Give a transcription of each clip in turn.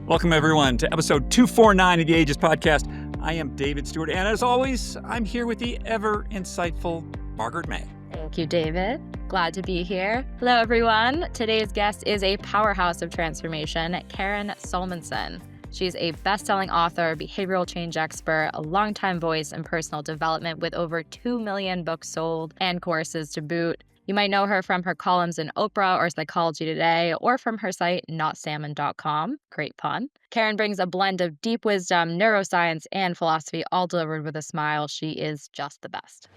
Welcome, everyone, to episode 249 of the Ages Podcast. I am David Stewart, and as always, I'm here with the ever insightful Margaret May. Thank you, David. Glad to be here. Hello, everyone. Today's guest is a powerhouse of transformation, Karen Salmansohn. She's a best-selling author, behavioral change expert, a longtime voice in personal development with over 2 million books sold and courses to boot. You might know her from her columns in Oprah or Psychology Today, or from her site, notsalmon.com. Great pun. Karen brings a blend of deep wisdom, neuroscience, and philosophy, all delivered with a smile. She is just the best.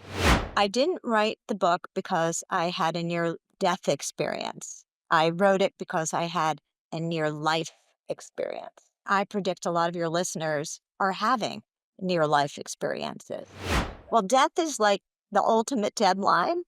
I didn't write the book because I had a near-death experience. I wrote it because I had a near-life experience. I predict a lot of your listeners are having near-life experiences. Well, death is like the ultimate deadline.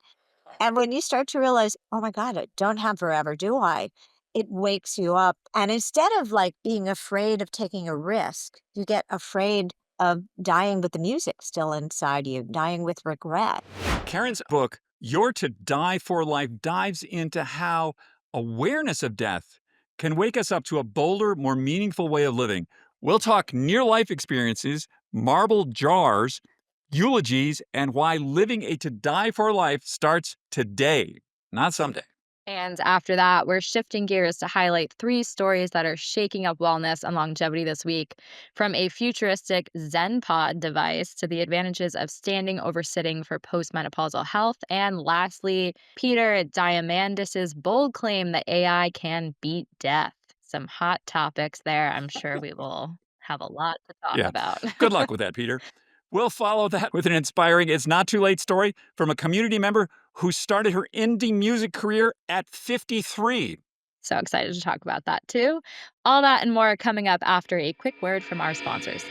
And when you start to realize, oh my God, I don't have forever, do I? It wakes you up. And instead of like being afraid of taking a risk, you get afraid of dying with the music still inside you, dying with regret. Karen's book, You're to Die for Life, dives into how awareness of death can wake us up to a bolder, more meaningful way of living. We'll talk near-life experiences, marble jars, eulogies, and why living a to die for life starts today, not someday. And after that, we're shifting gears to highlight 3 stories that are shaking up wellness and longevity this week, from a futuristic Zen Pod device to the advantages of standing over sitting for postmenopausal health. And lastly, Peter Diamandis' bold claim that AI can beat death. Some hot topics there. I'm sure we will have a lot to talk about. Good luck with that, Peter. We'll follow that with an inspiring It's Not Too Late story from a community member who started her indie music career at 53. So excited to talk about that too. All that and more coming up after a quick word from our sponsors.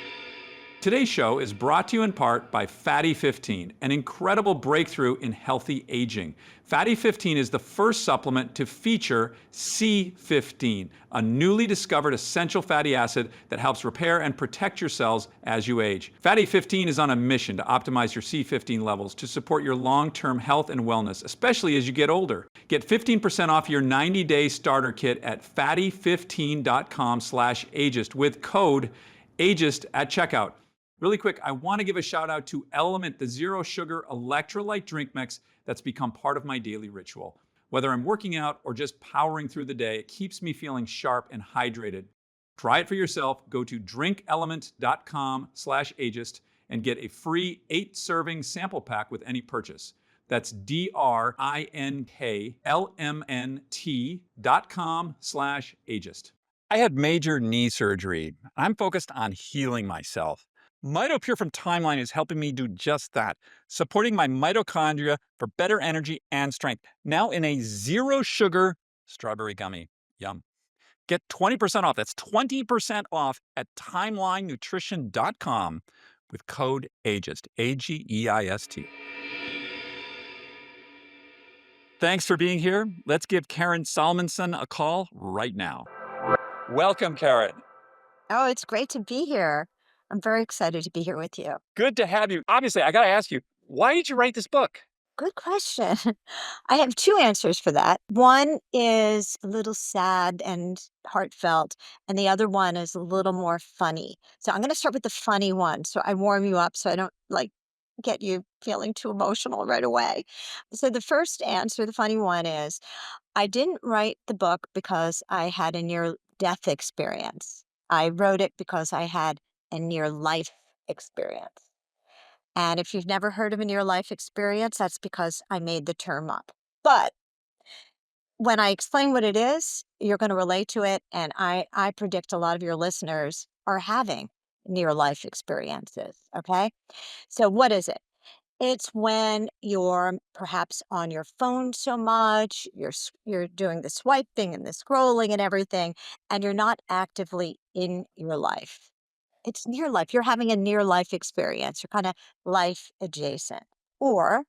Today's show is brought to you in part by Fatty 15, an incredible breakthrough in healthy aging. Fatty 15 is the first supplement to feature C15, a newly discovered essential fatty acid that helps repair and protect your cells as you age. Fatty 15 is on a mission to optimize your C15 levels to support your long-term health and wellness, especially as you get older. Get 15% off your 90-day starter kit at fatty15.com/ageist with code ageist at checkout. Really quick, I want to give a shout out to LMNT, the zero sugar electrolyte drink mix that's become part of my daily ritual. Whether I'm working out or just powering through the day, it keeps me feeling sharp and hydrated. Try it for yourself. Go to drinkelement.com/ageist and get a free 8-serving sample pack with any purchase. That's drinklmnt.com/ageist. I had major knee surgery. I'm focused on healing myself. MitoPure from Timeline is helping me do just that, supporting my mitochondria for better energy and strength. Now in a zero-sugar strawberry gummy. Yum. Get 20% off. That's 20% off at timelinenutrition.com with code AGEIST, AGEIST. Thanks for being here. Let's give Karen Salmansohn a call right now. Welcome, Karen. Oh, it's great to be here. I'm very excited to be here with you. Good to have you. Obviously, I got to ask you, why did you write this book? Good question. I have 2 answers for that. One is a little sad and heartfelt, and the other one is a little more funny. So I'm going to start with the funny one, so I warm you up so I don't get you feeling too emotional right away. So the first answer, the funny one, is I didn't write the book because I had a near-death experience. I wrote it because I had a near-life experience. And if you've never heard of a near-life experience, that's because I made the term up. But when I explain what it is, you're going to relate to it. And I predict a lot of your listeners are having near-life experiences. Okay. So what is it? It's when you're perhaps on your phone so much, you're doing the swiping and the scrolling and everything, and you're not actively in your life. It's near life. You're having a near life experience. You're kind of life adjacent. Or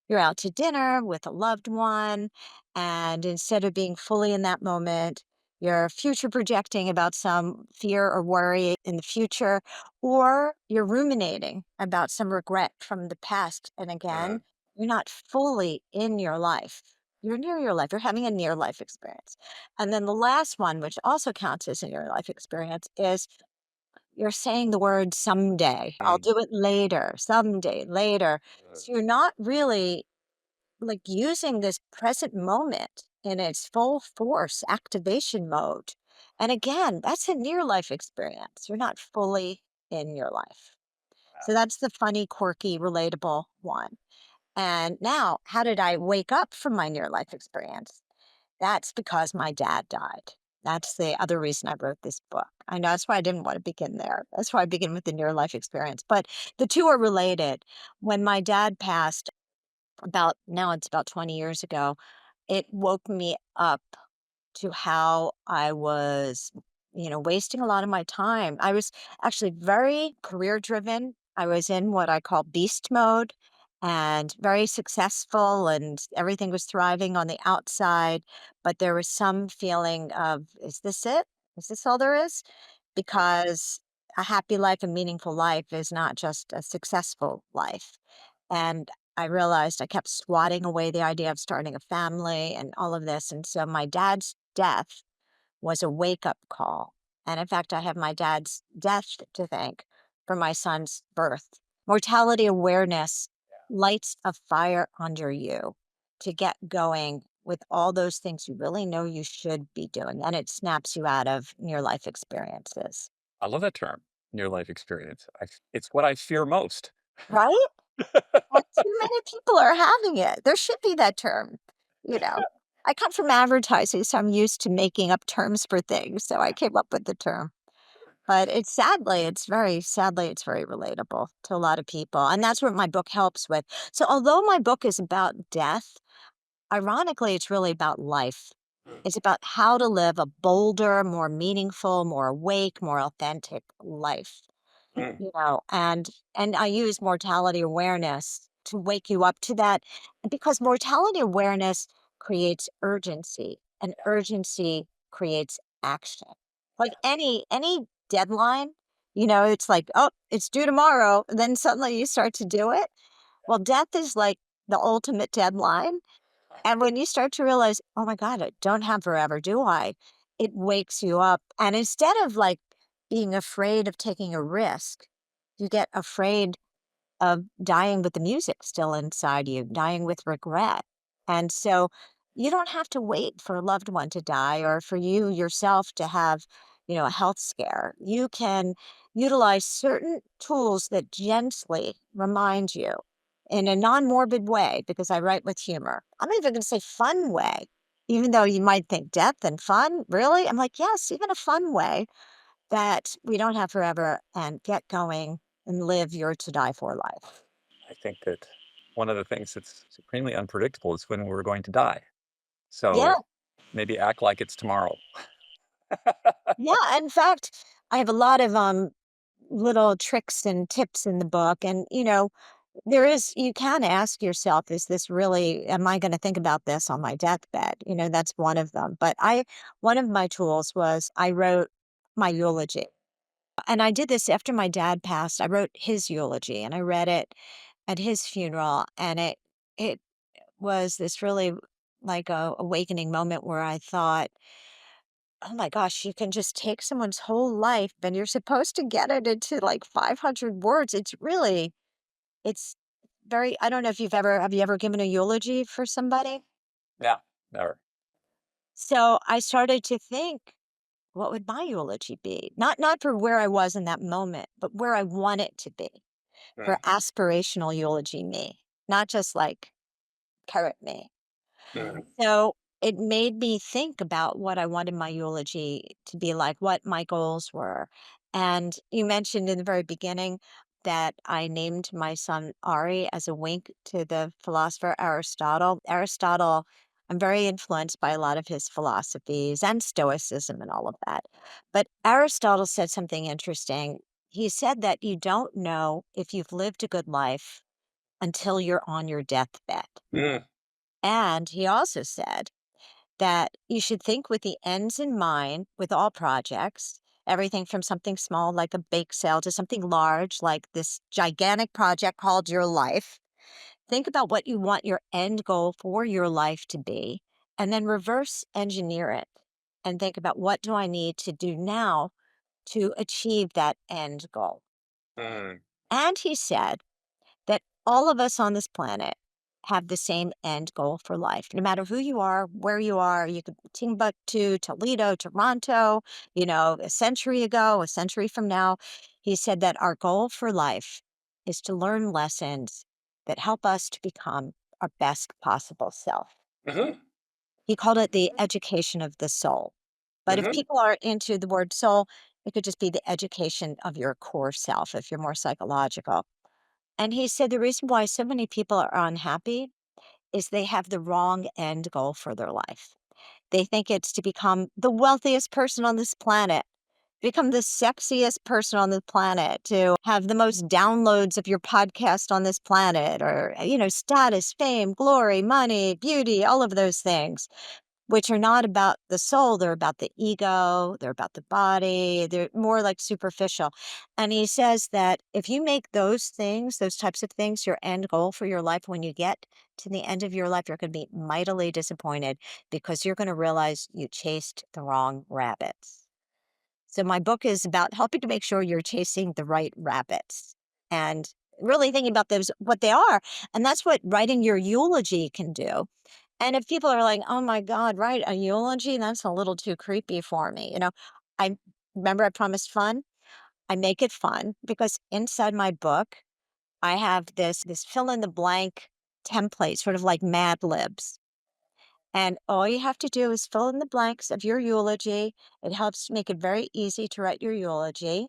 you're out to dinner with a loved one, and instead of being fully in that moment, you're future projecting about some fear or worry in the future, or you're ruminating about some regret from the past. And again, you're not fully in your life. You're near your life. You're having a near life experience. And then the last one, which also counts as a near life experience, is you're saying the word someday. I'll Mm. do it later, someday, later. So you're not really like using this present moment in its full force activation mode. And again, that's a near life experience. You're not fully in your life. So that's the funny, quirky, relatable one. And now, how did I wake up from my near life experience? That's because my dad died. That's the other reason I wrote this book. I know that's why I didn't want to begin there. That's why I begin with the near life experience. But the two are related. When my dad passed, about now it's about 20 years ago, it woke me up to how I was, wasting a lot of my time. I was actually very career driven. I was in what I call beast mode and very successful, and everything was thriving on the outside. But there was some feeling of, is this it? Is this all there is? Because a happy life and meaningful life is not just a successful life. And I realized I kept swatting away the idea of starting a family and all of this. And so my dad's death was a wake up call. And in fact, I have my dad's death to thank for my son's birth. Mortality awareness lights a fire under you to get going with all those things you really know you should be doing. And it snaps you out of near life experiences, I love that term, near life experience. It's what I fear most. right? And too many people are having it. There should be that term, you know? I come from advertising, so I'm used to making up terms for things, so I came up with the term. But it's very relatable to a lot of people, and that's what my book helps with. So although my book is about death, ironically, it's really about life. It's about how to live a bolder, more meaningful, more awake, more authentic life. Mm. And I use mortality awareness to wake you up to that, because mortality awareness creates urgency, and urgency creates action. Like any deadline, it's like, oh, it's due tomorrow, and then suddenly you start to do it. Well, death is like the ultimate deadline, and when you start to realize, oh my God, I don't have forever, do I? It wakes you up. And instead of like being afraid of taking a risk, you get afraid of dying with the music still inside you, dying with regret. And so you don't have to wait for a loved one to die or for you yourself to have, a health scare. You can utilize certain tools that gently remind you in a non morbid way, because I write with humor. I'm even going to say fun way, even though you might think death and fun, really? I'm like, yes, even a fun way that we don't have forever, and get going and live your to die for life. I think that one of the things that's supremely unpredictable is when we're going to die. Yeah, So maybe act like it's tomorrow. yeah. In fact, I have a lot of little tricks and tips in the book, and you can ask yourself, is this really, am I going to think about this on my deathbed? That's one of them. But one of my tools was I wrote my eulogy. And I did this after my dad passed. I wrote his eulogy and I read it at his funeral, and it was this really like a awakening moment where I thought, oh my gosh, you can just take someone's whole life and you're supposed to get it into like 500 words. It's very, I don't know if have you ever given a eulogy for somebody? Yeah, never. So I started to think, what would my eulogy be? Not for where I was in that moment, but where I want it to be, for Mm, aspirational eulogy me, not just like carrot me. mm, So it made me think about what I wanted my eulogy to be like, what my goals were. And you mentioned in the very beginning that I named my son Ari as a wink to the philosopher Aristotle. Aristotle, I'm very influenced by a lot of his philosophies and Stoicism and all of that. But Aristotle said something interesting. He said that you don't know if you've lived a good life until you're on your deathbed. mm. And he also said that you should think with the ends in mind with all projects, everything from something small like a bake sale to something large like this gigantic project called your life. Think about what you want your end goal for your life to be, and then reverse engineer it and think about what do I need to do now to achieve that end goal. Mm. And he said that all of us on this planet have the same end goal for life. No matter who you are, where you are, you could Timbuktu, Toledo, Toronto, a century ago, a century from now. He said that our goal for life is to learn lessons that help us to become our best possible self. Mhm. He called it the education of the soul. But if Mhm. people aren't into the word soul, it could just be the education of your core self if you're more psychological. And he said the reason why so many people are unhappy is they have the wrong end goal for their life. They think it's to become the wealthiest person on this planet, become the sexiest person on the planet, to have the most downloads of your podcast on this planet, or, status, fame, glory, money, beauty, all of those things which are not about the soul, they're about the ego, they're about the body, they're more like superficial. And he says that if you make those things, those types of things, your end goal for your life, when you get to the end of your life, you're going to be mightily disappointed because you're going to realize you chased the wrong rabbits. So my book is about helping to make sure you're chasing the right rabbits and really thinking about those, what they are. And that's what writing your eulogy can do. And if people are like, "Oh my God, write a eulogy? That's a little too creepy for me." I remember I promised fun. I make it fun because inside my book, I have this fill in the blank template, sort of like Mad Libs. And all you have to do is fill in the blanks of your eulogy. It helps make it very easy to write your eulogy.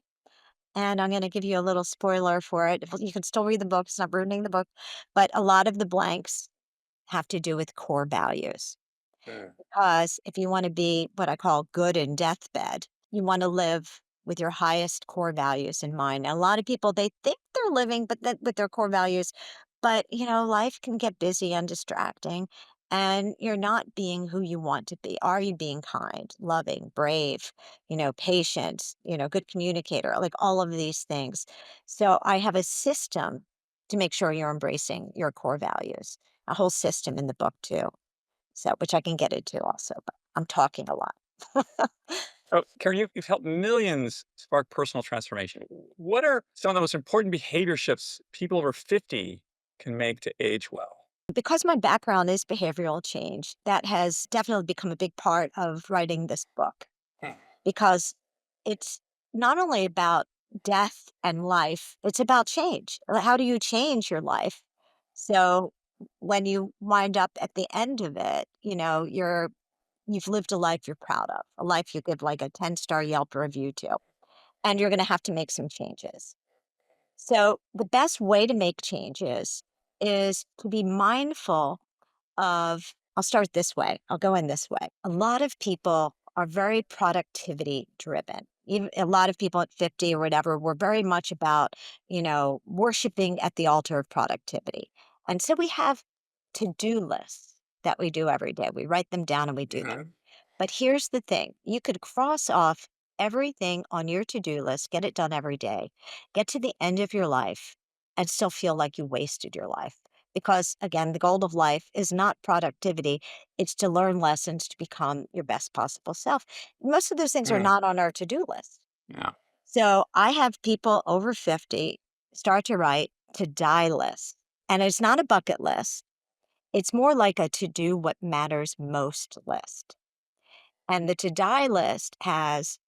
And I'm going to give you a little spoiler for it. You can still read the book, it's not ruining the book. But a lot of the blanks have to do with core values. Mm. Because if you want to be what I call good in deathbed, you want to live with your highest core values in mind. And a lot of people, they think they're living but that with their core values, but life can get busy and distracting, and you're not being who you want to be. Are you being kind, loving, brave, patient, good communicator, like all of these things. So I have a system to make sure you're embracing your core values, a whole system in the book too. So which I can get into also, but I'm talking a lot. Oh, Karen, you've helped millions spark personal transformation. What are some of the most important behavior shifts people over 50 can make to age well? Because my background is behavioral change, that has definitely become a big part of writing this book Hmm. because it's not only about death and life, it's about change. How do you change your life? So when you wind up at the end of it, you've lived a life you're proud of, a life you give like a 10-star Yelp review to, and you're going to have to make some changes. So the best way to make changes is to be mindful of, I'll start this way, I'll go in this way. A lot of people are very productivity driven. Even a lot of people at 50 or whatever were very much about, worshiping at the altar of productivity. And so we have to-do lists that we do every day. We write them down and we do them. Mhm. But here's the thing, you could cross off everything on your to-do list, get it done every day, get to the end of your life, and still feel like you wasted your life. Because again, the goal of life is not productivity, it's to learn lessons to become your best possible self. Most of those things are Mm. not on our to-do list. Yeah. So I have people over 50 start to write to die lists. And it's not a bucket list. It's more like a to do what matters most list. And the to die list has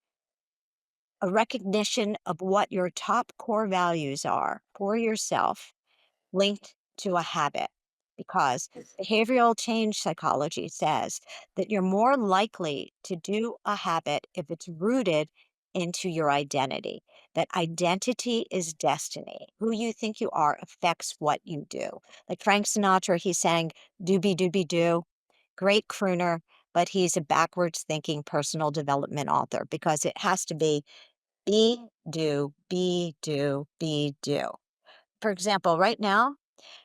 a recognition of what your top core values are for yourself linked to a habit. Because behavioral change psychology says that you're more likely to do a habit if it's rooted into your identity. That identity is destiny. Who you think you are affects what you do. Like Frank Sinatra, he sang doobie doobie doo, great crooner, but he's a backwards thinking personal development author because it has to be, do. For example, right now,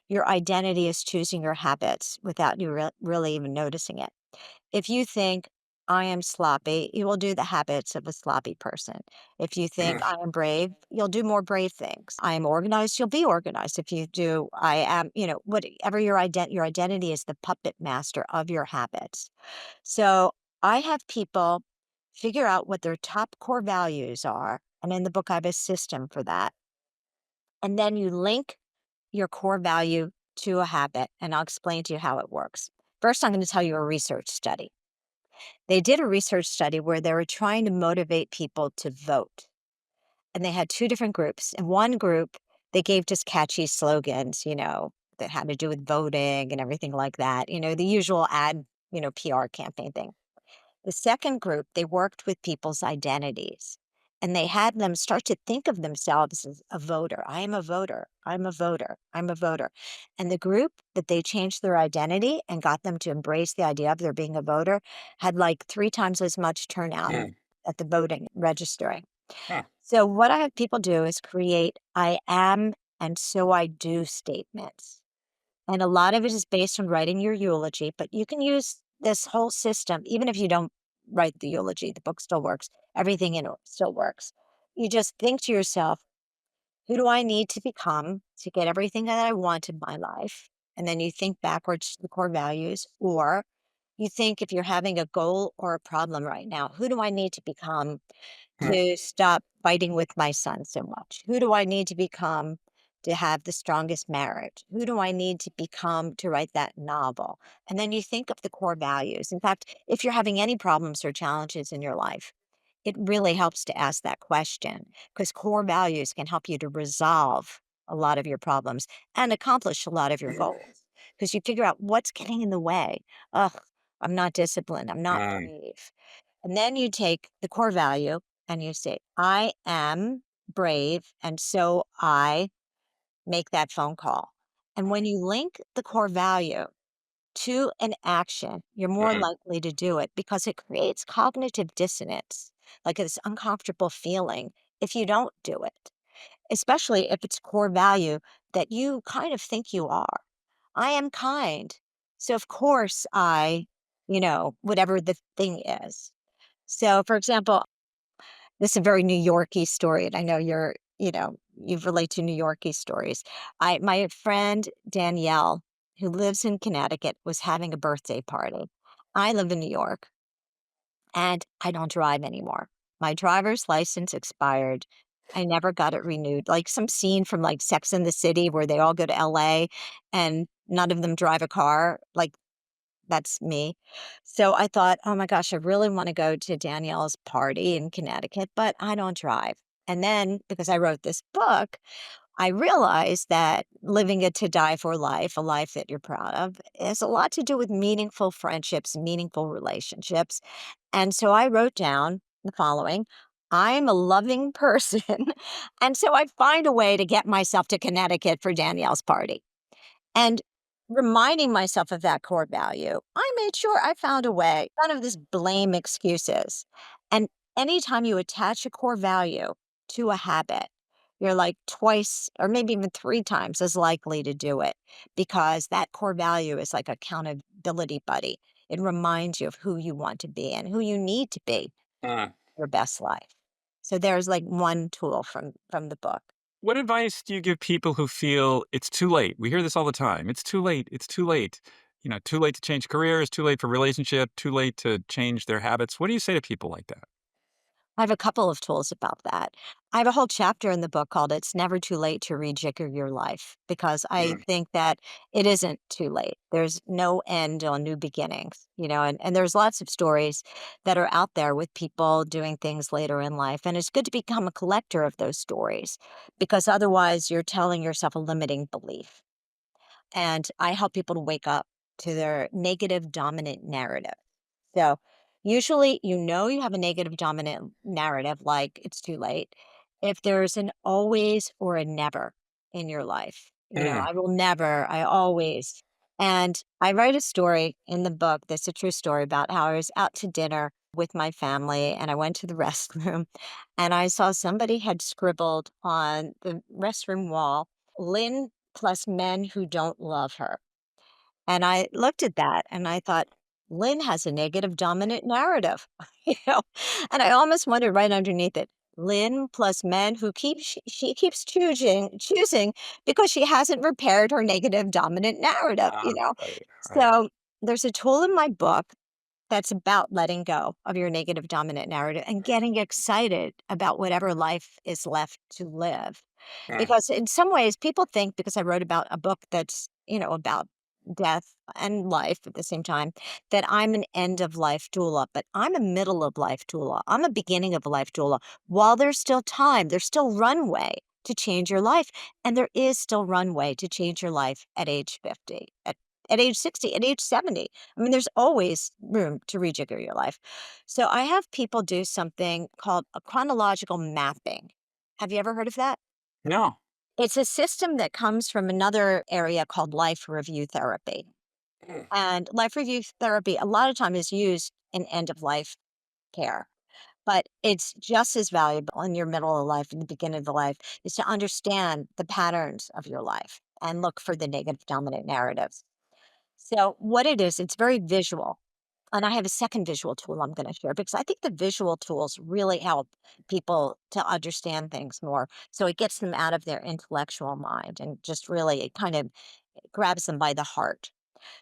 your identity is choosing your habits without you really even noticing it. If you think, I am sloppy, you will do the habits of a sloppy person. If you think Mm, I am brave, you'll do more brave things. I am organized, you'll be organized. If you do, I am, whatever your identity is the puppet master of your habits. So I have people figure out what their top core values are. And in the book, I have a system for that. And then you link your core value to a habit, and I'll explain to you how it works. First, I'm going to tell you a research study. They did a research study where they were trying to motivate people to vote. And they had two different groups. In one group, they gave just catchy slogans, that had to do with voting and everything like that, the usual ad, PR campaign thing. The second group, they worked with people's identities and they had them start to think of themselves as a voter. I am a voter. I'm a voter. I'm a voter. And the group that they changed their identity and got them to embrace the idea of their being a voter had like 3 times as much turnout mm, at the voting registering. huh, So, what I have people do is create I am and so I do statements. And a lot of it is based on writing your eulogy, but you can use this whole system, even if you don't write the eulogy, the book still works. Everything in it still works. You just think to yourself, who do I need to become to get everything that I want in my life? And then you think backwards to the core values, or you think if you're having a goal or a problem right now, who do I need to become huh, to stop fighting with my son so much? Who do I need to become to have the strongest marriage? Who do I need to become to write that novel? And then you think of the core values. In fact, if you're having any problems or challenges in your life, it really helps to ask that question because core values can help you to resolve a lot of your problems and accomplish a lot of your goals because you figure out what's getting in the way. Ugh, I'm not disciplined. I'm not um, brave. And then you take the core value and you say, I am brave. And so I make that phone call. And when you link the core value to an action, you're more mm, likely to do it because it creates cognitive dissonance, like this uncomfortable feeling if you don't do it, especially if it's core value that you kind of think you are. I am kind. So, of course, whatever the thing is. So, for example, this is a very New Yorky story, and I know you relate to New Yorky stories. My friend Danielle, who lives in Connecticut, was having a birthday party. I live in New York, and I don't drive anymore. My driver's license expired. I never got it renewed. Like some scene from like Sex and the City where they all go to LA and none of them drive a car. Like that's me. So I thought, "Oh my gosh, I really wanna go to Danielle's party in Connecticut, but I don't drive." And then, because I wrote this book, I realized that living a to die for life, a life that you're proud of, has a lot to do with meaningful friendships, meaningful relationships. And so I wrote down the following: "I'm a loving person." And so I find a way to get myself to Connecticut for Danielle's party. And reminding myself of that core value, I made sure I found a way, none of this blame excuses. And anytime you attach a core value to a habit, you're like twice or maybe even 3 times as likely to do it because that core value is like accountability buddy. It reminds you of who you want to be and who you need to be uh. your best life. So there's like one tool from the book. What advice do you give people who feel it's too late? We hear this all the time. It's too late. It's too late. Too late to change careers, too late for relationship, too late to change their habits. What do you say to people like that? I have a couple of tools about that. I have a whole chapter in the book called It's Never Too Late to Rejigger Your Life because I Mm, think that it isn't too late. There's no end on new beginnings, and there's lots of stories that are out there with people doing things later in life. And it's good to become a collector of those stories because otherwise you're telling yourself a limiting belief. And I help people to wake up to their negative dominant narrative. So usually, you have a negative dominant narrative, like it's too late. If there's an always or a never in your life, mm, I will never, I always. And I write a story in the book that's a true story about how I was out to dinner with my family and I went to the restroom and I saw somebody had scribbled on the restroom wall, Lynn plus men who don't love her. And I looked at that and I thought, Lynn has a negative dominant narrative, you know? And I almost wondered right underneath it, Lynn plus men who she keeps choosing because she hasn't repaired her negative dominant narrative, Ah, you know? right, right. So there's a tool in my book that's about letting go of your negative dominant narrative and getting excited about whatever life is left to live. Mm, Because in some ways, people think because I wrote about a book that's, about death and life at the same time, that I'm an end of life doula, but I'm a middle of life doula. I'm a beginning of life doula. While there's still time, there's still runway to change your life. And there is still runway to change your life at age 50, at age 60, at age 70. I mean, there's always room to rejigger your life. So I have people do something called a chronological mapping. Have you ever heard of that? no. It's a system that comes from another area called life review therapy. Mm, And life review therapy, a lot of time is used in end of life care, but it's just as valuable in your middle of life and the beginning of the life is to understand the patterns of your life and look for the negative dominant narratives. So what it is, it's very visual. And I have a second visual tool I'm going to share because I think the visual tools really help people to understand things more. So it gets them out of their intellectual mind and just really it kind of grabs them by the heart.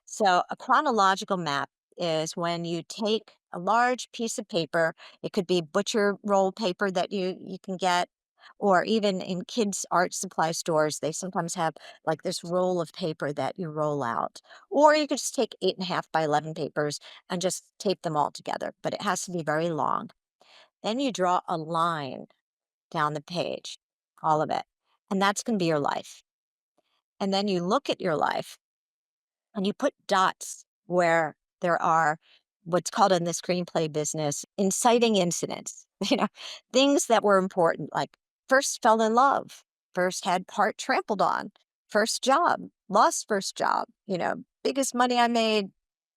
So, a chronological map is when you take a large piece of paper, it could be butcher roll paper that you can get, or even in kids' art supply stores, they sometimes have like this roll of paper that you roll out. Or you could just take 8.5 by 11 papers and just tape them all together, but it has to be very long. Then you draw a line down the page, all of it, and that's going to be your life. And then you look at your life and you put dots where there are what's called in the screenplay business inciting incidents, things that were important, like first fell in love, first had part trampled on, first job, lost first job, biggest money I made,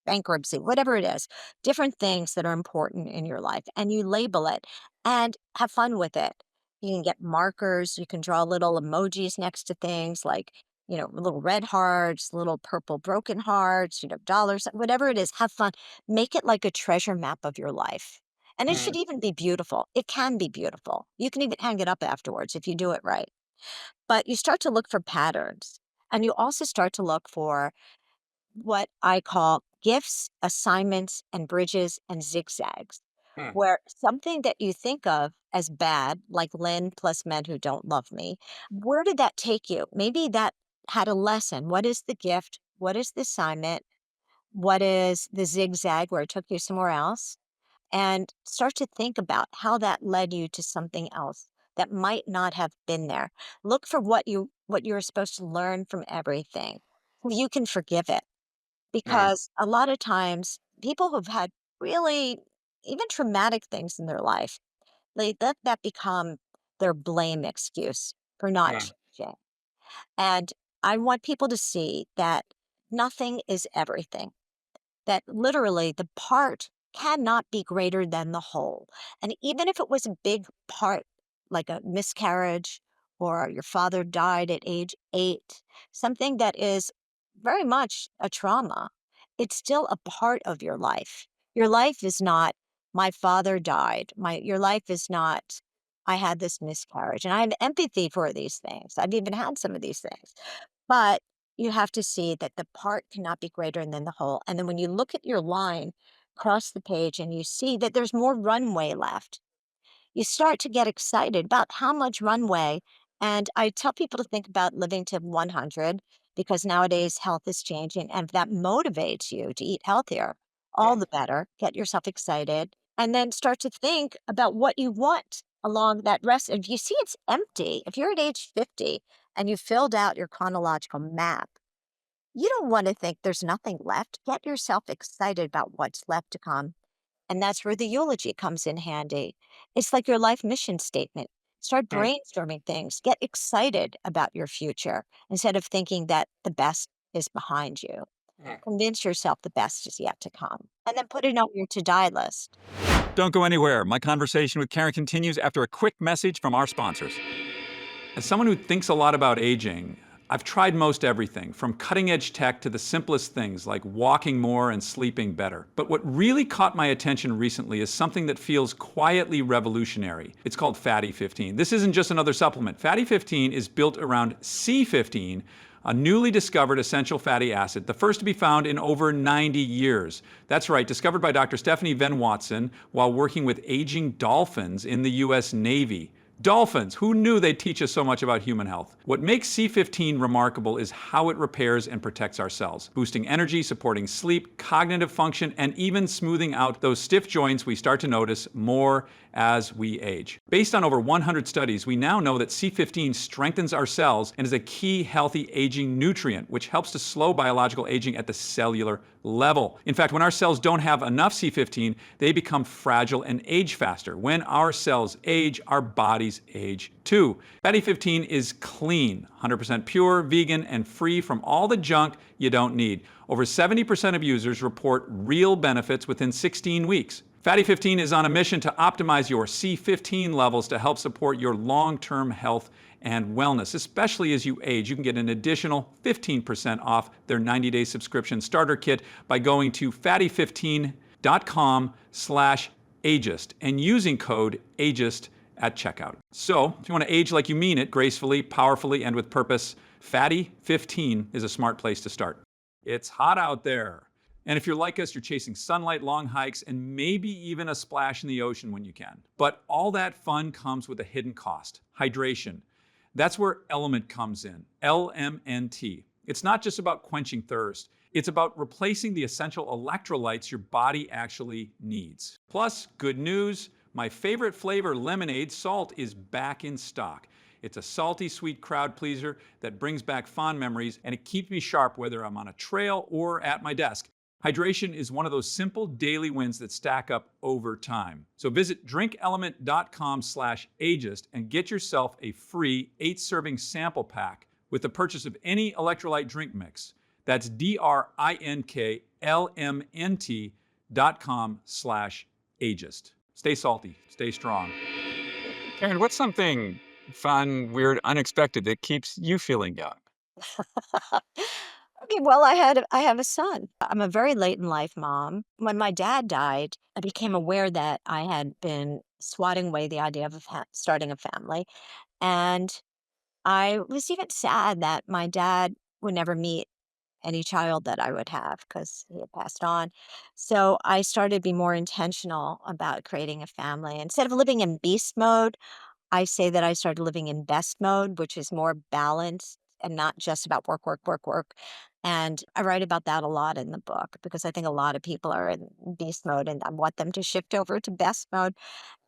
bankruptcy, whatever it is, different things that are important in your life. And you label it and have fun with it. You can get markers, you can draw little emojis next to things like, little red hearts, little purple broken hearts, dollars, whatever it is, have fun. Make it like a treasure map of your life. And it mm, should even be beautiful. It can be beautiful. You can even hang it up afterwards if you do it right. But you start to look for patterns. And you also start to look for what I call gifts, assignments, and bridges and zigzags, mm, where something that you think of as bad, like Lynn plus men who don't love me, where did that take you? Maybe that had a lesson. What is the gift? What is the assignment? What is the zigzag where it took you somewhere else? And start to think about how that led you to something else that might not have been there. Look for what you're supposed to learn from everything. So you can forgive it mm, because a lot of times people who've had really even traumatic things in their life, they let that become their blame excuse for not mm, changing. And I want people to see that nothing is everything, that literally the part cannot be greater than the whole. And even if it was a big part, like a miscarriage or your father died at age 8, something that is very much a trauma, it's still a part of your life. Your life is not, my father died. Your life is not, I had this miscarriage. And I have empathy for these things. I've even had some of these things. But you have to see that the part cannot be greater than the whole. And then when you look at your line across the page and you see that there's more runway left, you start to get excited about how much runway. And I tell people to think about living to 100 because nowadays health is changing. And if that motivates you to eat healthier, all mm, the better. Get yourself excited and then start to think about what you want along that rest. If you see it's empty, if you're at age 50 and you filled out your chronological map, you don't want to think there's nothing left. Get yourself excited about what's left to come. And that's where the eulogy comes in handy. It's like your life mission statement. Start mm, brainstorming things. Get excited about your future instead of thinking that the best is behind you. mm. Convince yourself the best is yet to come. And then put it on your to die list. Don't go anywhere. My conversation with Karen continues after a quick message from our sponsors. As someone who thinks a lot about aging, I've tried most everything, from cutting edge tech to the simplest things like walking more and sleeping better. But what really caught my attention recently is something that feels quietly revolutionary. It's called Fatty 15. This isn't just another supplement. Fatty 15 is built around C15, a newly discovered essential fatty acid, the first to be found in over 90 years. That's right, discovered by Dr. Stephanie Venn Watson while working with aging dolphins in the US Navy. Dolphins, who knew they'd teach us so much about human health? What makes C15 remarkable is how it repairs and protects our cells, boosting energy, supporting sleep, cognitive function, and even smoothing out those stiff joints we start to notice more as we age. Based on over 100 studies, we now know that C15 strengthens our cells and is a key healthy aging nutrient, which helps to slow biological aging at the cellular level. In fact, when our cells don't have enough C15, they become fragile and age faster. When our cells age, our bodies age too. Fatty 15 is clean, 100% pure, vegan, and free from all the junk you don't need. Over 70% of users report real benefits within 16 weeks. Fatty 15 is on a mission to optimize your C15 levels to help support your long-term health and wellness, especially as you age. You can get an additional 15% off their 90-day subscription starter kit by going to fatty15.com/ageist and using code ageist at checkout. So, if you want to age like you mean it, gracefully, powerfully, and with purpose, Fatty 15 is a smart place to start. It's hot out there. And if you're like us, you're chasing sunlight, long hikes, and maybe even a splash in the ocean when you can. But all that fun comes with a hidden cost: hydration. That's where LMNT comes in, LMNT. It's not just about quenching thirst. It's about replacing the essential electrolytes your body actually needs. Plus, good news, my favorite flavor, lemonade salt, is back in stock. It's a salty, sweet crowd pleaser that brings back fond memories, and it keeps me sharp whether I'm on a trail or at my desk. Hydration is one of those simple daily wins that stack up over time. So visit drinklmnt.com/ageist and get yourself a free 8-serving sample pack with the purchase of any electrolyte drink mix. That's drinklmnt.com/ageist. Stay salty, stay strong. Karen, what's something fun, weird, unexpected that keeps you feeling young? Okay, well, I have a son. I'm a very late in life mom. When my dad died, I became aware that I had been swatting away the idea of starting a family. And I was even sad that my dad would never meet any child that I would have because he had passed on. So I started to be more intentional about creating a family. Instead of living in beast mode, I say that I started living in best mode, which is more balanced and not just about work, work, work, work. And I write about that a lot in the book because I think a lot of people are in beast mode and I want them to shift over to best mode.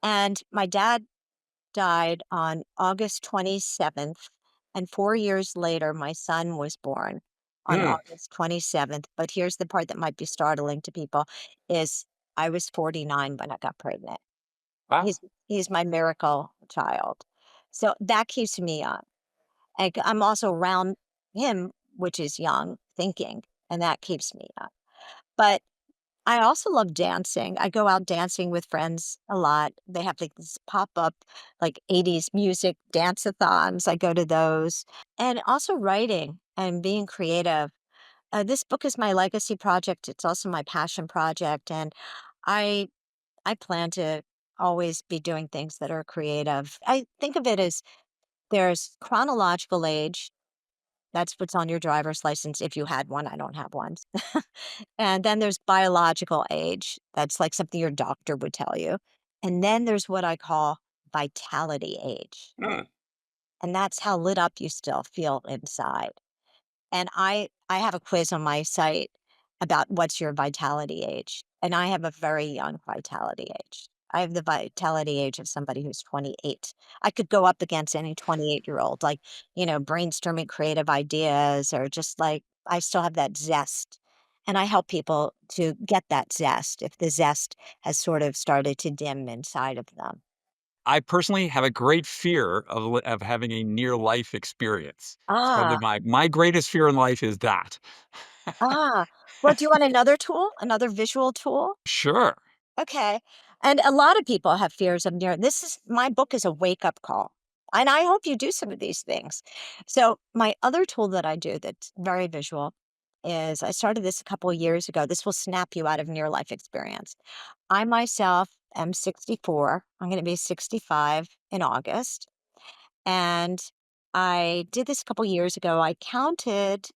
And my dad died on August 27th. And 4 years later, my son was born on Mm. August 27th. But here's the part that might be startling to people is I was 49 when I got pregnant. Wow. He's my miracle child. So that keeps me young. I'm also around him, which is young thinking, and that keeps me young. But I also love dancing. I go out dancing with friends a lot. They have like this pop-up like 80s music dance-a-thons. I go to those. And also writing and being creative. This book is my legacy project. It's also my passion project. And I I plan to always be doing things that are creative. I think of it as there's chronological age. That's what's on your driver's license if you had one. I don't have one. And then there's biological age. That's like something your doctor would tell you. And then there's what I call vitality age. Mm. And that's how lit up you still feel inside. And I have a quiz on my site about what's your vitality age, and I have a very young vitality age. I have the vitality age of somebody who's 28. I could go up against any 28-year-old, like, brainstorming creative ideas or just like I still have that zest. And I help people to get that zest if the zest has sort of started to dim inside of them. I personally have a great fear of having a near life experience. It's probably Ah, my greatest fear in life is that. ah. Well, do you want another tool? Another visual tool? Sure. Okay. And a lot of people have fears of near this is my book is a wake-up call. And I hope you do some of these things. So, my other tool that I do that's very visual is I started this a couple of years ago. This will snap you out of near life experience. I myself am 64. I'm going to be 65 in August. And I did this a couple years ago. I counted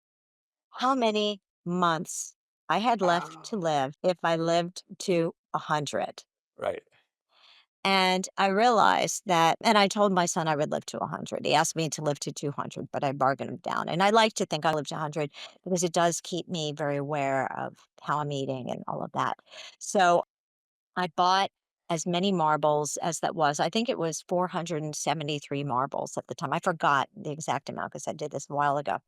how many months I had left Ah, to live if I lived to 100. right. And I realized that, and I told my son I would live to 100. He asked me to live to 200, but I bargained him down. And I like to think I live to 100 because it does keep me very aware of how I'm eating and all of that. So I bought as many marbles as that was. I think it was 473 marbles at the time. I forgot the exact amount because I did this a while ago.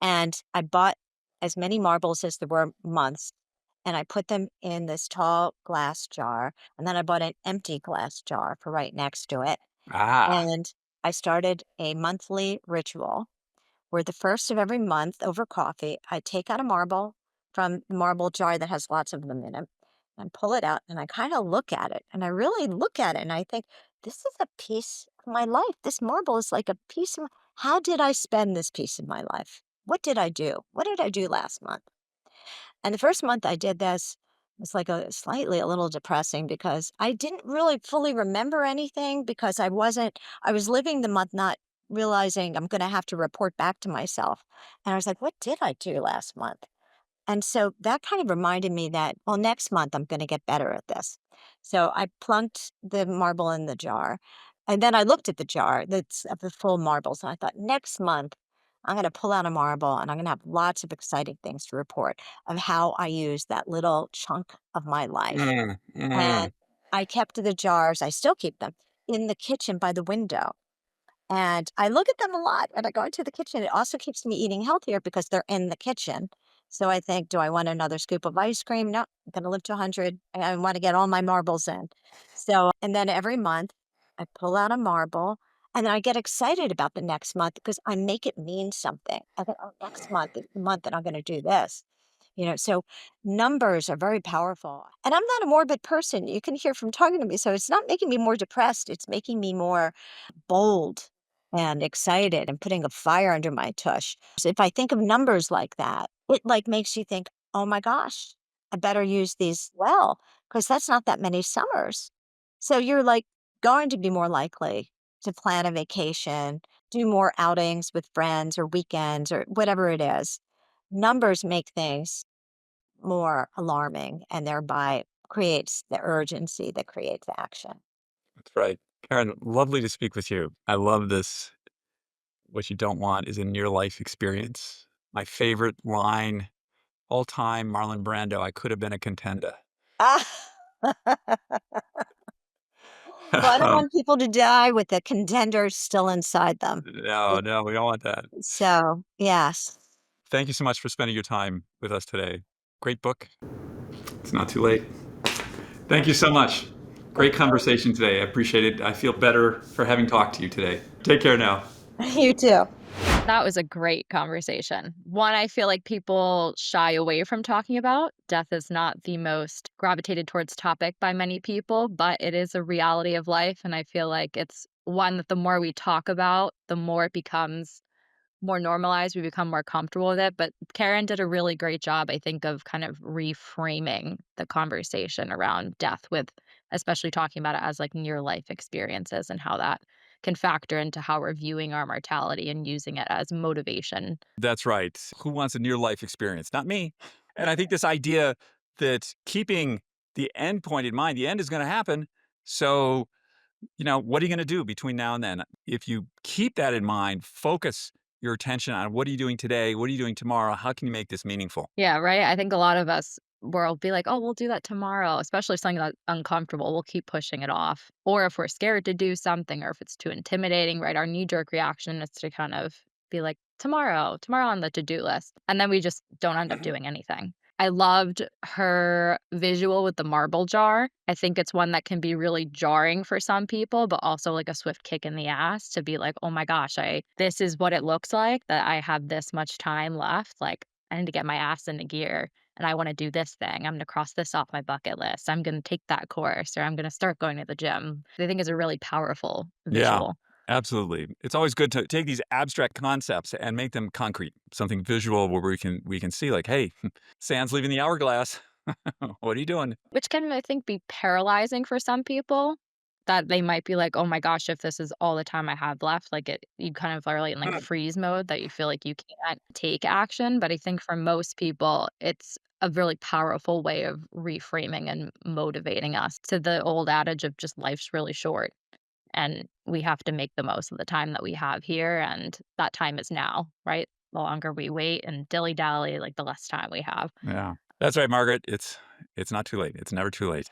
And I bought as many marbles as there were months, and I put them in this tall glass jar, and then I bought an empty glass jar for right next to it, Ah, and I started a monthly ritual where the first of every month over coffee, I take out a marble from the marble jar that has lots of them in it and pull it out, and I kinda look at it, and I really look at it, and I think, "This is a piece of my life. This marble is like a piece of how did I spend this piece of my life? What did I do? What did I do last month?" And the first month I did this was like a little depressing because I didn't really fully remember anything because I was living the month not realizing I'm going to have to report back to myself. And I was like, what did I do last month? And so that kind of reminded me that, well, next month I'm going to get better at this. So I plunked the marble in the jar. And then I looked at the jar that's of the full marbles. And I thought, next month, I'm going to pull out a marble and I'm going to have lots of exciting things to report of how I used that little chunk of my life. mm, And mm. I kept the jars, I still keep them in the kitchen by the window. And I look at them a lot when I go into the kitchen. It also keeps me eating healthier because they're in the kitchen. So I think, do I want another scoop of ice cream? No, I'm going to live to 100. I want to get all my marbles in. So, and then every month I pull out a marble and then I get excited about the next month because I make it mean something. I think, oh, next month is the month that I'm going to do this. So numbers are very powerful. And I'm not a morbid person. You can hear from talking to me. So it's not making me more depressed. It's making me more bold and excited and putting a fire under my tush. So if I think of numbers like that, it like makes you think, oh my gosh, I better use these well, because that's not that many summers. So you're like going to be more likely to plan a vacation, do more outings with friends or weekends or whatever it is. Numbers make things more alarming and thereby creates the urgency that creates action. That's right. Karen, lovely to speak with you. I love this. What you don't want is a near life experience. My favorite line all time, Marlon Brando, I could have been a contender. Ah. Well, I don't Um, want people to die with the contender still inside them. no, It no, we don't want that. so, yes. Thank you so much for spending your time with us today. Great book. It's not too late. Thank you so much. Great conversation today. I appreciate it. I feel better for having talked to you today. Take care now. You too. That was a great conversation. One, I feel like people shy away from talking about. Death is not the most gravitated towards topic by many people, but it is a reality of life. And I feel like it's one that the more we talk about, the more it becomes more normalized, we become more comfortable with it. But Karen did a really great job, I think, of kind of reframing the conversation around death with especially talking about it as like near life experiences and how that can factor into how we're viewing our mortality and using it as motivation. That's right. Who wants a near life experience? Not me. And I think this idea that keeping the end point in mind, the end is going to happen. So, what are you going to do between now and then? If you keep that in mind, focus your attention on what are you doing today? What are you doing tomorrow? How can you make this meaningful? Yeah, right? I think a lot of us will be like, "Oh, we'll do that tomorrow," especially something that's uncomfortable, we'll keep pushing it off. Or if we're scared to do something or if it's too intimidating, right? Our knee-jerk reaction is to kind of be like, "Tomorrow, tomorrow on the to-do list," and then we just don't end up doing anything. I loved her visual with the marble jar. I think it's one that can be really jarring for some people, but also like a swift kick in the ass to be like, "Oh my gosh, I this is what it looks like that I have this much time left, like, I need to get my ass into gear and I want to do this thing. I'm going to cross this off my bucket list. I'm going to take that course or I'm going to start going to the gym." I think is a really powerful Yeah. visual. Absolutely. It's always good to take these abstract concepts and make them concrete, something visual where we can see like, hey, sand's leaving the hourglass. What are you doing? Which can, I think, be paralyzing for some people, that they might be like, "Oh my gosh, if this is all the time I have left," like, you kind of are, like, in, like, freeze mode that you feel like you can't take action, but I think for most people, it's a really powerful way of reframing and motivating us to the old adage of just life's really short, and we have to make the most of the time that we have here, and that time is now, right? The longer we wait and dilly-dally, like, the less time we have. Yeah. That's right, Margaret. It's not too late. It's never too late.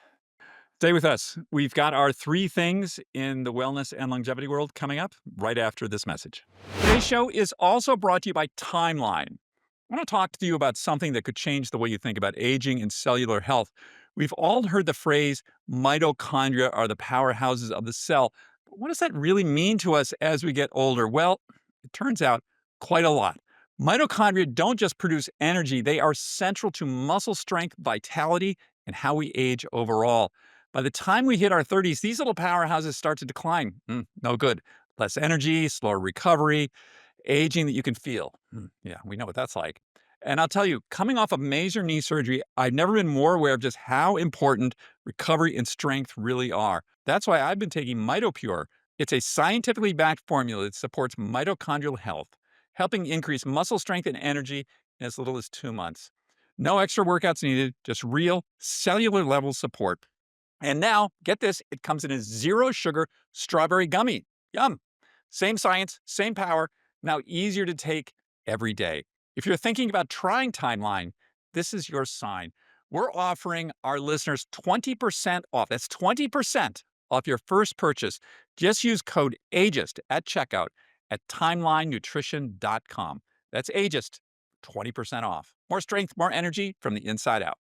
Stay with us. We've got our three things in the wellness and longevity world coming up right after this message. Today's show is also brought to you by Timeline. I want to talk to you about something that could change the way you think about aging and cellular health. We've all heard the phrase mitochondria are the powerhouses of the cell. But what does that really mean to us as we get older? Well, it turns out quite a lot. Mitochondria don't just produce energy, they are central to muscle strength, vitality, and how we age overall. By the time we hit our 30s, these little powerhouses start to decline. No good. Less energy, slower recovery, aging that you can feel. Yeah, we know what that's like. And I'll tell you, coming off of major knee surgery, I've never been more aware of just how important recovery and strength really are. That's why I've been taking MitoPure. It's a scientifically backed formula that supports mitochondrial health, helping increase muscle strength and energy in as little as 2 months. No extra workouts needed, just real cellular level support. And now, get this, it comes in a zero sugar strawberry gummy. Yum. Same science, same power, now easier to take every day. If you're thinking about trying Timeline, this is your sign. We're offering our listeners 20% off. That's 20% off your first purchase. Just use code AGEIST at checkout at timelinenutrition.com. That's AGEIST, 20% off. More strength, more energy from the inside out.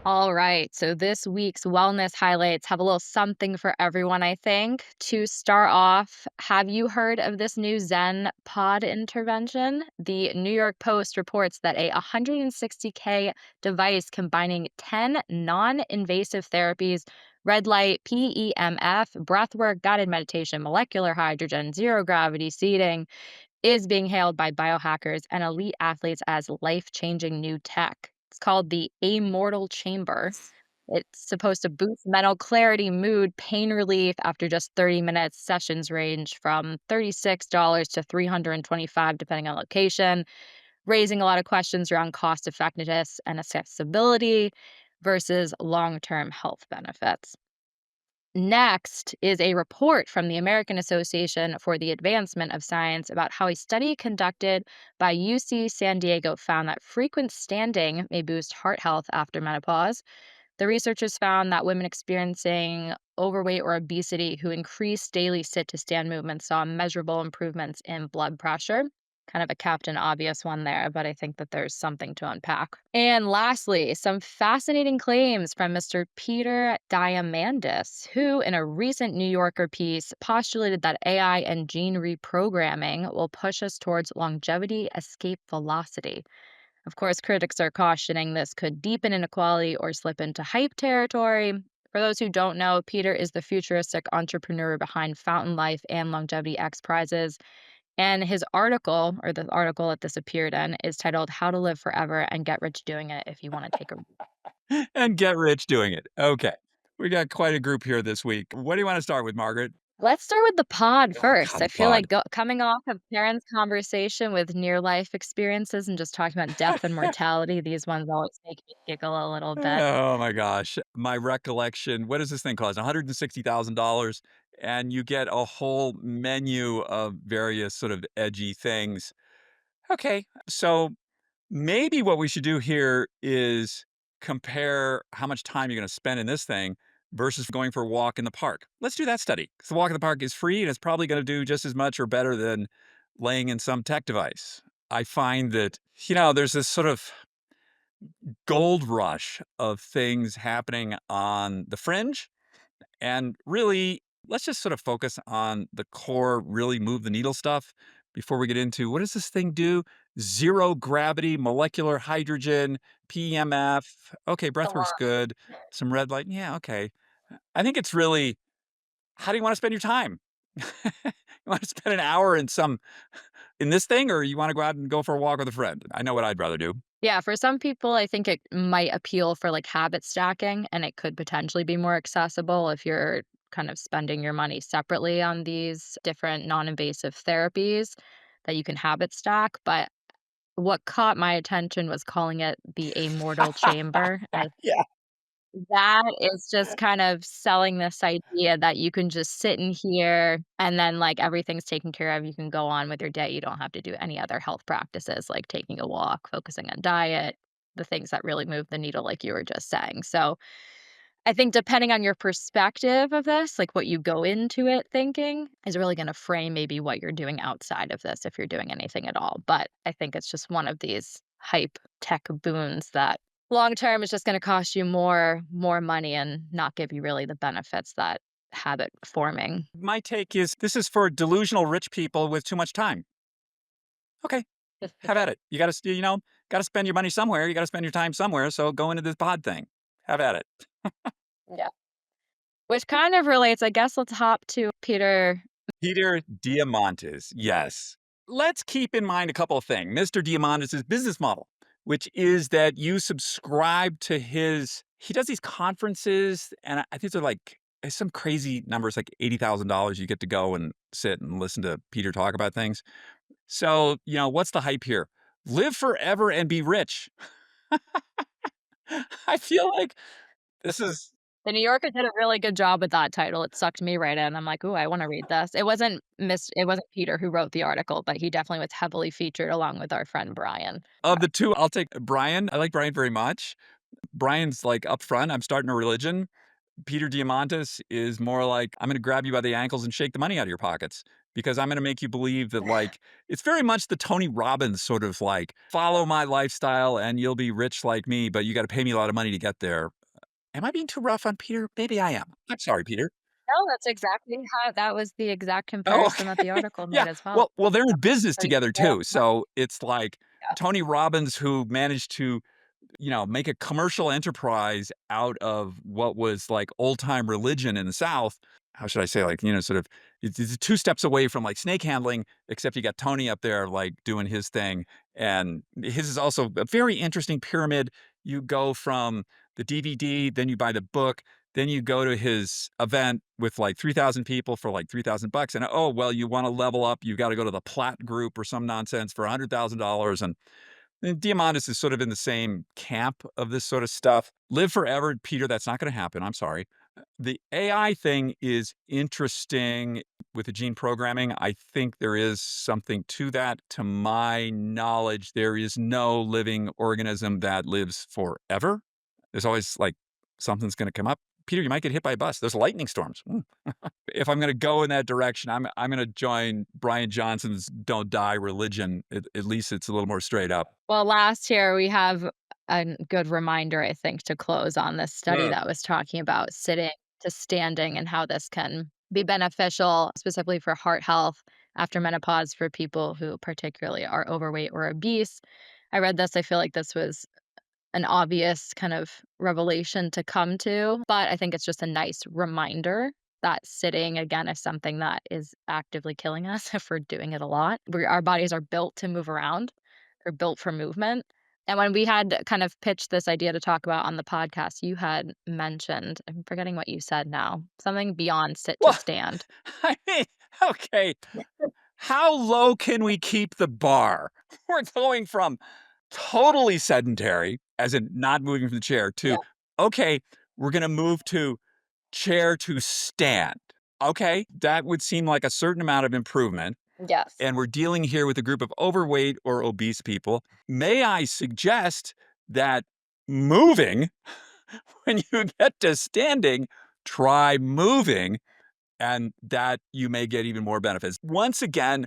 All right. So this week's wellness highlights have a little something for everyone, I think. To start off, have you heard of this new Zen pod intervention? The New York Post reports that a 160K device combining 10 non-invasive therapies, red light, PEMF, breathwork, guided meditation, molecular hydrogen, zero gravity seating, is being hailed by biohackers and elite athletes as life-changing new tech. It's called the Amortal Chamber. It's supposed to boost mental clarity, mood, pain relief after just 30 minutes. Sessions range from $36 to $325 depending on location, raising a lot of questions around cost effectiveness and accessibility versus long-term health benefits. Next is a report from the American Association for the Advancement of Science about how a study conducted by UC San Diego found that frequent standing may boost heart health after menopause. The researchers found that women experiencing overweight or obesity who increased daily sit to stand movements saw measurable improvements in blood pressure. Kind of a Captain Obvious one there, but I think that there's something to unpack. And lastly, some fascinating claims from Mr. Peter Diamandis, who, in a recent New Yorker piece, postulated that AI and gene reprogramming will push us towards longevity escape velocity. Of course, critics are cautioning this could deepen inequality or slip into hype territory. For those who don't know, Peter is the futuristic entrepreneur behind Fountain Life and Longevity X Prizes. And his article, or the article that this appeared in, is titled How to Live Forever and Get Rich Doing It if you want to take a. And get rich doing it. Okay. We got quite a group here this week. What do you want to start with, Margaret? Let's start with the pod Oh, first. God, I the feel like pod. coming off of Karen's conversation with near life experiences and just talking about death and mortality, these ones always make me giggle a little bit. Oh my gosh. My recollection, what does this thing cost? $160,000. And you get a whole menu of various sort of edgy things. Okay. So maybe what we should do here is compare how much time you're going to spend in this thing versus going for a walk in the park. Let's do that study. Because the walk in the park is free and it's probably going to do just as much or better than laying in some tech device. I find that, there's this sort of gold rush of things happening on the fringe. And really, let's just sort of focus on the core, really move the needle stuff before we get into what does this thing do? Zero gravity, molecular hydrogen, PMF. Okay, A breathwork's lot. good. Some red light. Yeah, okay. I think it's really how do you want to spend your time? You want to spend an hour in this thing, or you want to go out and go for a walk with a friend? I know what I'd rather do. Yeah, for some people, I think it might appeal for like habit stacking, and it could potentially be more accessible if you're kind of spending your money separately on these different non invasive therapies that you can habit stack. But what caught my attention was calling it the amortal chamber. Yeah. That is just kind of selling this idea that you can just sit in here and then, like, everything's taken care of, you can go on with your day, you don't have to do any other health practices like taking a walk, focusing on diet, the things that really move the needle like you were just saying. So, I think depending on your perspective of this, like, what you go into it thinking is really gonna frame maybe what you're doing outside of this if you're doing anything at all, but I think it's just one of these hype tech boons that long term is just gonna cost you more money and not give you really the benefits that habit forming. My take is this is for delusional rich people with too much time. Okay, have at it. You got to, got to spend your money somewhere. You got to spend your time somewhere. So go into this pod thing. Have at it. Yeah. Which kind of relates, I guess let's hop to Peter. Peter Diamandis. Yes. Let's keep in mind a couple of things. Mr. Diamandis' business model, which is that you subscribe to he does these conferences, and I think they're like some crazy numbers, like $80,000. You get to go and sit and listen to Peter talk about things. So, what's the hype here? Live forever and be rich. I feel like this is The New Yorker did a really good job with that title. It sucked me right in. I'm like, "Ooh, I wanna read this." It wasn't Peter who wrote the article, but he definitely was heavily featured along with our friend Brian. of the two. I'll take Brian. I like Brian very much. Brian's like upfront. I'm starting a religion. Peter Diamandis is more like, I'm going to grab you by the ankles and shake the money out of your pockets because I'm going to make you believe that, like, it's very much the Tony Robbins sort of like, follow my lifestyle and you'll be rich like me, but you got to pay me a lot of money to get there. Am I being too rough on Peter? Maybe I am. I'm sorry, Peter. No, that's exactly how that was the exact Oh, comparison that the okay. article Yeah. made as well. Well, they're in business So, together yeah, too. So it's like yeah. Tony Robbins who managed to make a commercial enterprise out of what was like old time religion in the South. How should I say? Like, sort of, it's two steps away from like snake handling, except you got Tony up there, like doing his thing. And his is also a very interesting pyramid. You go from the DVD, then you buy the book, then you go to his event with like 3,000 people for like $3,000. And oh, well, you want to level up, you got to go to the Platt group or some nonsense for $100,000. And Diamandis is sort of in the same camp of this sort of stuff. Live forever, Peter, that's not going to happen. I'm sorry. The AI thing is interesting with the gene programming. I think there is something to that. To my knowledge, there is no living organism that lives forever. There's always like something's going to come up. Peter, you might get hit by a bus. There's lightning storms. If I'm going to go in that direction, I'm going to join Brian Johnson's "Don't Die" religion. At least it's a little more straight up. Well, last here we have a good reminder, I think, to close on this study Ugh. that was talking about sitting to standing and how this can be beneficial, specifically for heart health after menopause for people who particularly are overweight or obese. I read this, I feel like this was an obvious kind of revelation to come to, but I think it's just a nice reminder that sitting again is something that is actively killing us if we're doing it a lot. Our bodies are built to move around. They're built for movement. And when we had kind of pitched this idea to talk about on the podcast, you had mentioned, I'm forgetting what you said now, something beyond sit to Well, stand. I mean, okay. How low can we keep the bar? We're going from totally sedentary, as in not moving from the chair, Yeah. to, okay, we're going to move to chair to stand. Okay, that would seem like a certain amount of improvement. Yes. And we're dealing here with a group of overweight or obese people. May I suggest that moving, when you get to standing, try moving, and that you may get even more benefits. Once again,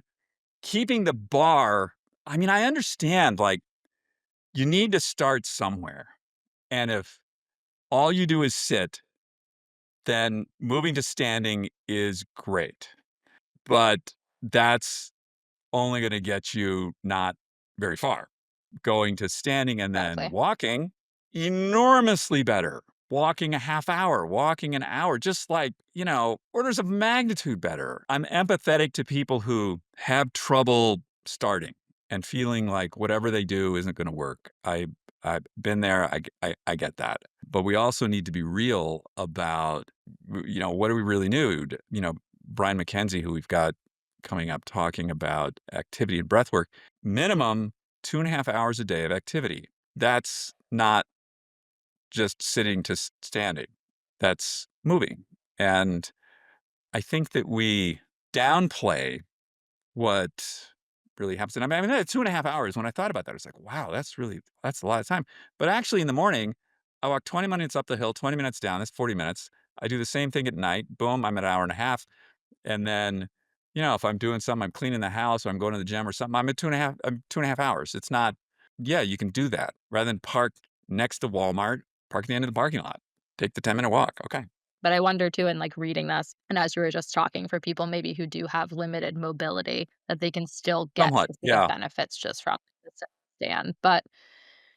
keeping the bar. I mean, I understand, like, you need to start somewhere. And if all you do is sit, then moving to standing is great. But that's only going to get you not very far. Going to standing and then Exactly. walking, enormously better. walking a half hour, walking an hour, just like, orders of magnitude better. I'm empathetic to people who have trouble starting and feeling like whatever they do isn't going to work. I've been there. I get that. But we also need to be real about, what do we really need? Brian McKenzie, who we've got coming up talking about activity and breath work, minimum 2.5 hours a day of activity. That's not just sitting to standing. That's moving. And I think that we downplay what really happens. And I mean, 2.5 hours, when I thought about that, I was like, wow, that's a lot of time. But actually in the morning, I walk 20 minutes up the hill, 20 minutes down, that's 40 minutes. I do the same thing at night. Boom, I'm at an hour and a half. And then, if I'm doing something, I'm cleaning the house or I'm going to the gym or something, I'm at 2.5 hours. It's not, you can do that rather than park next to Walmart, park at the end of the parking lot, take the 10-minute walk. Okay. But I wonder too, in like reading this, and as you were just talking, for people maybe who do have limited mobility, that they can still get Somewhat. specific Yeah. benefits just from the stand. But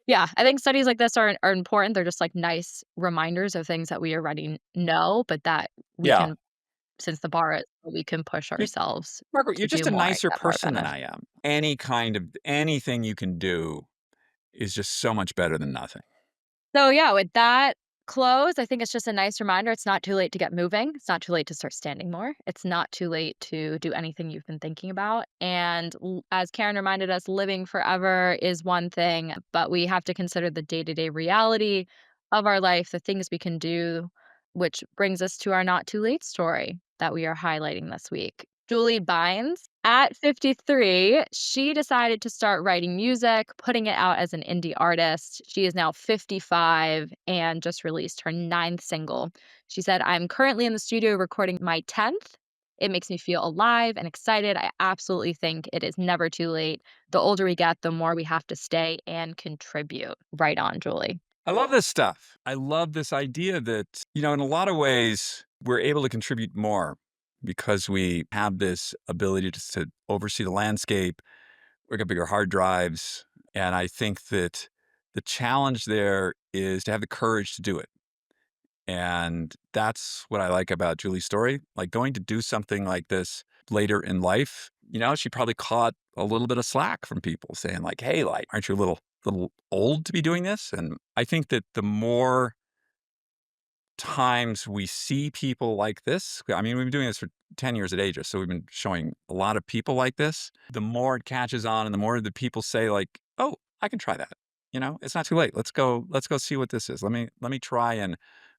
yeah, I think studies like this are important. They're just like nice reminders of things that we already know, but that we Yeah. can, since the bar is, we can push You- ourselves Margaret, to you're just do a more and nicer get more person than benefit. I am. Anything you can do is just so much better than nothing. So yeah, with that close, I think it's just a nice reminder. It's not too late to get moving. It's not too late to start standing more. It's not too late to do anything you've been thinking about. And as Karen reminded us, living forever is one thing, but we have to consider the day-to-day reality of our life, the things we can do, which brings us to our not too late story that we are highlighting this week. Julie Bynes, at 53, she decided to start writing music, putting it out as an indie artist. She is now 55 and just released her 9th single. She said, "I'm currently in the studio recording my 10th. It makes me feel alive and excited. I absolutely think it is never too late. The older we get, the more we have to stay and contribute." Right on, Julie. I love this stuff. I love this idea that, in a lot of ways, we're able to contribute more because we have this ability to oversee the landscape. We've got bigger hard drives. And I think that the challenge there is to have the courage to do it. And that's what I like about Julie's story. Like going to do something like this later in life, she probably caught a little bit of slack from people saying like, hey, like, aren't you a little old to be doing this? And I think that the more times we see people like this, I mean, we've been doing this for 10 years at Aegis, so we've been showing a lot of people like this. The more it catches on and the more the people say like, oh, I can try that. It's not too late. Let's go see what this is. Let me try and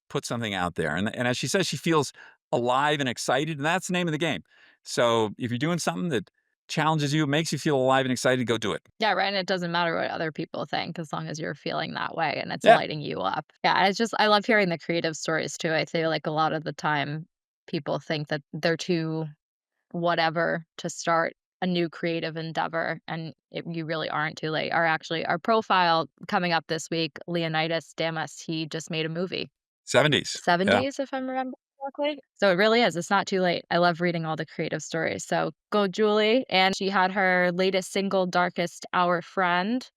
put something out there. And as she says, she feels alive and excited, and that's the name of the game. So if you're doing something that challenges you, makes you feel alive and excited, go do it. Yeah, right. And it doesn't matter what other people think as long as you're feeling that way and it's Yeah. lighting you up. Yeah, I love hearing the creative stories too. I feel like a lot of the time people think that they're too whatever to start a new creative endeavor, and you really aren't too late. Our profile coming up this week, Leonidas Damas, he just made a movie. 70s. 70s, if I'm remembering correctly. So it really is. It's not too late. I love reading all the creative stories. So go, Julie. And she had her latest single, Darkest Our Friend,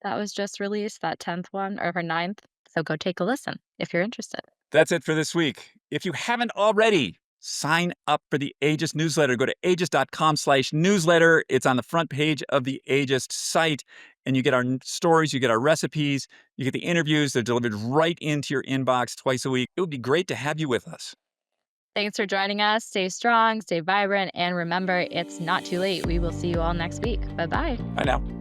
that was just released, that 10th one, or her 9th. So go take a listen if you're interested. That's it for this week. If you haven't already, sign up for the Aegis newsletter. Go to aegis.com/newsletter. It's on the front page of the Aegis site, and you get our stories, you get our recipes, you get the interviews. They're delivered right into your inbox twice a week. It would be great to have you with us. Thanks for joining us. Stay strong, stay vibrant, and remember, it's not too late. We will see you all next week. Bye-bye. Bye now.